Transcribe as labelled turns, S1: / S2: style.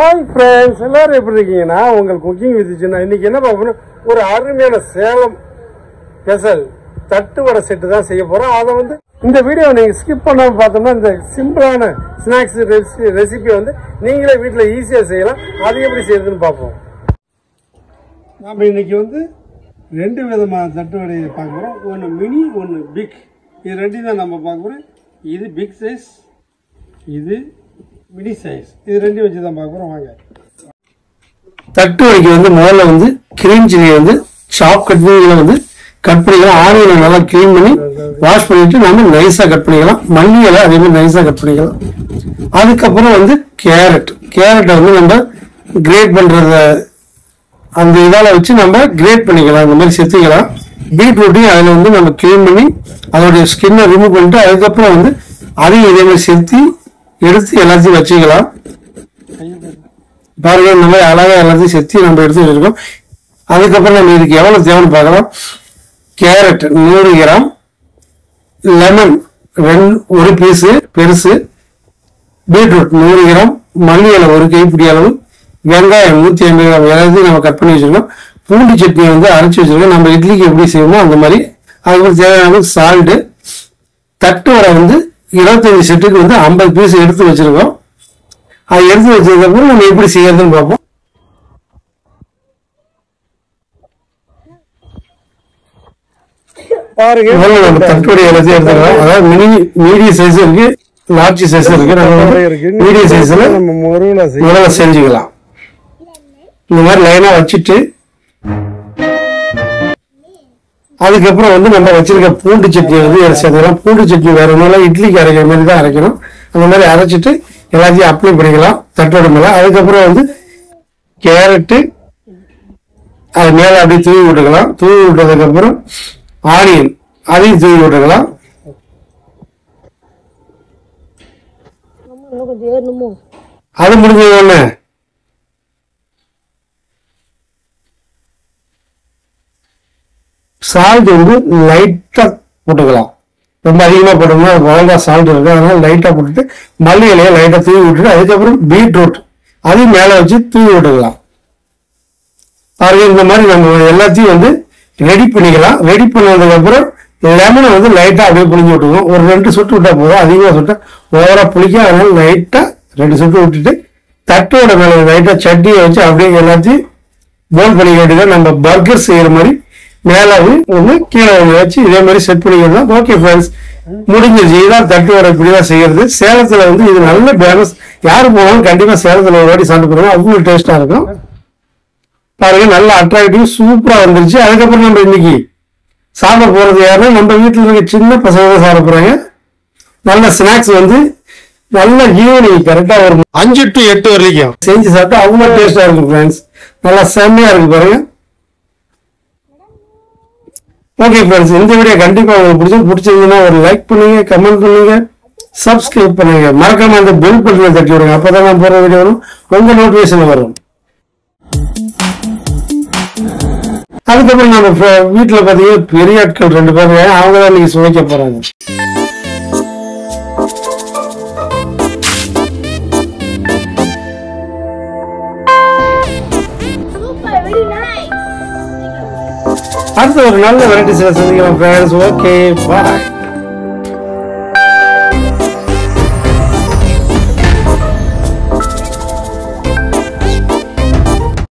S1: Hi friends, எல்லாரும் எப்படி இருக்கீங்கன்னா உங்கள் குக்கிங் வித்துச்சுன்னா இன்னைக்கு என்ன பார்க்கணும், ஒரு அருமையான சேலம் ஸ்பெஷல் தட்டு வடை செட்டு தான் செய்ய போறோம். அதை வந்து இந்த வீடியோ நீங்க ஸ்கிப் பண்ணாம பார்த்தோம்னா இந்த சிம்பிளான ஸ்நாக்ஸ் ரெசிபி வந்து நீங்களே வீட்டில் ஈஸியா செய்யலாம். அது எப்படி செய்யறதுன்னு பார்ப்போம். நாம இன்னைக்கு வந்து ரெண்டு விதமான தட்டு வடையை பார்க்க போறோம். ஒன்று மினி, ஒன்று பிக். இது ரெண்டையும் தான் நம்ம பார்க்க போறோம். இது பிக் சைஸ், இது மினி சைஸ். இது ரெண்டையும் வச்சு தான் பார்க்க போறோம். வாங்க. தட்டு வடைக்கு வந்து முதல்ல வந்து கிரீம் சில்லியை வந்து சாப் கட் வந்து கட் பண்ணிக்கலாம். ஆனியனை நல்லா கிளீன் பண்ணி வாஷ் பண்ணிட்டு நம்ம நைஸா கட் பண்ணிக்கலாம். மல்லி இலை அதே மாதிரி நைஸா கட் பண்ணிக்கலாம். அதுக்கப்புறம் வந்து கேரட்டை வந்து நம்ம கிரேட் பண்றத அந்த இதால வச்சு நம்ம கிரேட் பண்ணிக்கலாம். இந்த மாதிரி செத்துக்கலாம். பீட்ரூட்டையும் அதில் வந்து நம்ம கிளீன் பண்ணி அதோடைய ஸ்கின்னை ரிமூவ் பண்ணிட்டு அதுக்கப்புறம் வந்து அதையும் இதே மாதிரி செத்தி எடுத்து எல்லாத்தையும் வச்சுக்கலாம். பாருங்க, இந்த மாதிரி அழகா எல்லாத்தையும் செத்தி நம்ம எடுத்து வச்சிருக்கோம். அதுக்கப்புறம் நம்ம இதுக்கு எவ்வளவு தேவைன்னு பார்க்கலாம். கேரட் 100 கிராம், லெமன் 1 பீஸு பெருசு, பீட்ரூட் 100 கிராம், மல்லி இலை 1 கைப்பிடி அளவு, வெங்காயம் 150 கிராம் எல்லாத்தையும் நம்ம கட் பண்ணி வச்சிருக்கோம். பூண்டு சட்னி வந்து அரைச்சி வச்சிருக்கோம். நம்ம இட்லிக்கு எப்படி செய்வோமோ அந்த மாதிரி. அதுக்கு தேவையான சால்ட்டு. தட்டு வடை வந்து 25 செட்டுக்கு வந்து 50 பீஸ் எடுத்து வச்சிருக்கோம். அது எடுத்து வச்சதுக்கப்புறம் நம்ம எப்படி செய்யறதுன்னு பார்ப்போம். பாருங்க, நம்ம தட்டுவடை எல்லாத்தையும் எடுத்துக்கலாம். அதாவது மீடியம் சைஸ் இருக்கு, லார்ஜ் சைஸ் இருக்கு. நம்ம மீடியம் சைஸ்ல நம்ம முதல்ல செஞ்சுக்கலாம். இந்த மாதிரி லைனா வச்சுட்டு அதுக்கப்புறம் வந்து நம்ம வச்சிருக்க பூண்டு சட்னி வந்து சேர்த்துக்கலாம். பூண்டு சட்னி வேற ஒன்றும் இட்லிக்கு அரைக்கிற மாதிரி தான் அரைக்கணும். அந்த மாதிரி அரைச்சிட்டு எல்லாத்தையும் அப்ளை பண்ணிக்கலாம் தட்டோட மேல. அதுக்கப்புறம் வந்து கேரட்டு அது மேல அப்படியே தூவி விட்டுக்கலாம். தூவி விட்டதுக்கு அப்புறம் ஆனியன் அதையும் தூவி விட்டுக்கலாம். அது முடிஞ்சது ஒண்ணு சால்ட் வந்து லைட்டா போட்டுக்கலாம். ரொம்ப அதிகமா போட்டோம்னா வளர்ந்தா சால்ட் இருக்கு. அதனால லைட்டா போட்டுட்டு மல்லி இலையை லைட்டா தூவி விட்டுட்டு அதுக்கப்புறம் பீட்ரூட் அதையும் மேல வச்சு தூவி விட்டுக்கலாம். பாருங்க, இந்த மாதிரி நம்ம எல்லாத்தையும் வந்து ரெடி பண்ணிக்கலாம். ரெடி பண்ணதுக்கு அப்புறம் லெமனை வந்து லைட்டா அப்படியே புளிஞ்சு விட்டுக்கணும். ஒரு 2 சொட்டு விட்டா போதும். அதிகமா சுட்டா ஓவரா புளிக்க. அதனால லைட்டா 2 சொட்டு விட்டுட்டு தட்டோட மேல லைட்டா சட்னியை வச்சு அப்படியே எல்லாத்தையும் போல் பண்ணி கேட்டுக்க. நம்ம பர்கர் செய்யற மாதிரி மேல ஒண்ணு கீழே வச்சு இதே மாதிரி செட் பண்ணிக்கலாம். ஓகே ஃப்ரெண்ட்ஸ், முடிஞ்சிருச்சு. இதான் தட்டு வடை இப்படிதான் செய்யறது. சேலத்துல வந்து இது நல்ல பேலன்ஸ். யாரு போனாலும் கண்டிப்பா சேலத்துல ஒரு வாட்டி சாப்பிட்டு போறாங்க. அவ்வளவு டேஸ்டா இருக்கும். பாருங்க, நல்ல அட்ராக்டிவ் சூப்பரா வந்துருச்சு. அதுக்கப்புறம் நம்ம இன்னைக்கு சாப்பிட போறது யாருன்னா நம்ம வீட்டுல இருக்க சின்ன பசங்க தான் சாப்பிட போறாங்க. நல்ல ஸ்நாக்ஸ் வந்து நல்ல ஈவினிங் கரெக்டா ஒரு 5 to 8 வரைக்கும் செஞ்சு சாப்பிட்டா அவ்வளவு டேஸ்டா இருக்கும் ஃப்ரெண்ட்ஸ். நல்லா செம்மையா இருக்கு பாருங்க. ஓகே ஃப்ரெண்ட்ஸ், இந்த வீடியோ கண்டிப்பா உங்களுக்கு பிடிச்சிருந்ததுன்னா ஒரு லைக் பண்ணுங்க, கமெண்ட் பண்ணுங்க, சப்ஸ்கிரைப் பண்ணுங்க. மறக்காம அந்த பெல் பட்டனை தட்டி விடுங்க. அப்பதான் நான் போற வீடியோ வரும், உங்க நோட்டிபிகேஷன் வரும். அதுக்கப்புறம் நம்ம வீட்டுல பாத்தீங்கன்னா பெரிய ஆட்கள் 2 பேர் அவங்க தான் நீங்க சுவைக்க போறாங்க. அடுத்த ஒரு நல்ல வெரைட்டி சந்திக்கலாம் ஃப்ரெண்ட்ஸ். ஓகே, பாய்.